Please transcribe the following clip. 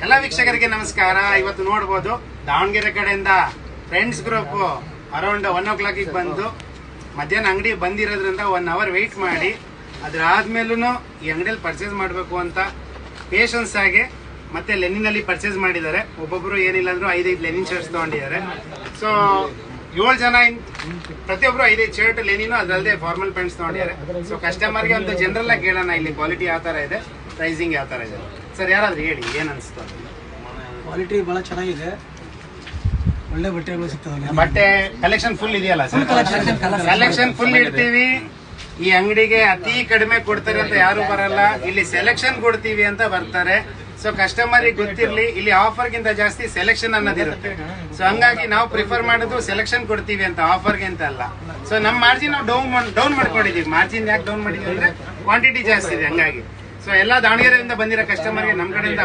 ಎಲ್ಲ ವೀಕ್ಷಕರಿಗೆ ನಮಸ್ಕಾರ. ಇವತ್ತು ನೋಡಬಹುದು ದಾವಣಗೆರೆ ಕಡೆಯಿಂದ ಫ್ರೆಂಡ್ಸ್ ಗ್ರೂಪ್ ಅರೌಂಡ್ 1 o'clock ಬಂದು ಮಧ್ಯಾಹ್ನ ಅಂಗಡಿ ಬಂದಿರೋದ್ರಿಂದ 1 hour ವೆಯ್ಟ್ ಮಾಡಿ ಅದಾದ್ಮೇಲೂ ಈ ಅಂಗಡಿಯಲ್ಲಿ ಪರ್ಚೇಸ್ ಮಾಡಬೇಕು ಅಂತ ಪೇಷನ್ಸ್ ಆಗಿ ಮತ್ತೆ ಲೆನಿನಲ್ಲಿ ಪರ್ಚೇಸ್ ಮಾಡಿದ್ದಾರೆ. ಒಬ್ಬೊಬ್ರು ಏನಿಲ್ಲ ಅಂದ್ರೂ 5 ಲೆನಿನ್ ಶರ್ಟ್ಸ್ ತಗೊಂಡಿದ್ದಾರೆ. ಸೊ 7 ಜನ ಪ್ರತಿಯೊಬ್ರು 5 ಶರ್ಟ್ ಲೆನಿನು ಅದಲ್ಲದೆ ಫಾರ್ಮಲ್ ಪ್ಯಾಂಟ್ಸ್ ತಗೊಂಡಿದ್ದಾರೆ. ಸೊ ಕಸ್ಟಮರ್ಗೆ ಒಂದು ಜನರಲ್ ಆಗಿ ಕೇಳೋಣ, ಇಲ್ಲಿ ಕ್ವಾಲಿಟಿ ಯಾವ ತರ ಇದೆ, ಪ್ರೈಸಿಂಗ್ ಯಾವ ತರ ಇದೆ. ಸರ್ ಯಾರಾದ್ರೂ ಹೇಳಿ ಏನ್ ಅನ್ಸ್ತು? ಕ್ವಾಲಿಟಿ ಬಹಳ ಚೆನ್ನಾಗಿದೆ, ಒಳ್ಳೆ ಬಟ್ಟೆಗಳು ಸಿಗ್ತವೆ. ಬಟ್ಟೆ ಕಲೆಕ್ಷನ್ ಫುಲ್ ಇದೆಯಲ್ಲ ಸರ್? ಕಲೆಕ್ಷನ್ ಫುಲ್ ಇಡ್ತೀವಿ. ಈ ಅಂಗಡಿಗೆ ಅತಿ ಕಡಿಮೆ ಕೊಡ್ತಾರೆ ಅಂತ ಯಾರು ಬರಲ್ಲ, ಇಲ್ಲಿ ಸೆಲೆಕ್ಷನ್ ಕೊಡ್ತೀವಿ ಅಂತ ಬರ್ತಾರೆ. ಸೊ ಕಸ್ಟಮರ್ ಗೊತ್ತಿರ್ಲಿ, ಇಲ್ಲಿ ಆಫರ್ ಗಿಂತ ಜಾಸ್ತಿ ಸೆಲೆಕ್ಷನ್ ಅನ್ನೋದಿರುತ್ತೆ. ಸೊ ಹಂಗಾಗಿ ನಾವು ಪ್ರಿಫರ್ ಮಾಡೋದು ಸೆಲೆಕ್ಷನ್ ಕೊಡ್ತೀವಿ ಅಂತ, ಆಫರ್ ಗಿಂತ ಅಲ್ಲ. ಸೊ ನಮ್ಮ ಮಾರ್ಜಿನ್ ನಾವು ಡೌನ್ ಮಾಡ್ಕೊಂಡಿದೀವಿ. ಮಾರ್ಜಿನ್ ಯಾಕೆ ಡೌನ್ ಮಾಡಿದೀವಿ ಅಂದ್ರೆ ಕ್ವಾಂಟಿಟಿ ಜಾಸ್ತಿ ಇದೆ ಹಂಗಾಗಿ. ಸೊ ಎಲ್ಲಾ ದಾವಣಗೆರೆಯಿಂದ ಬಂದಿರೋ ಕಸ್ಟಮರ್ಗೆ ನಮ್ಮ ಕಡೆಯಿಂದ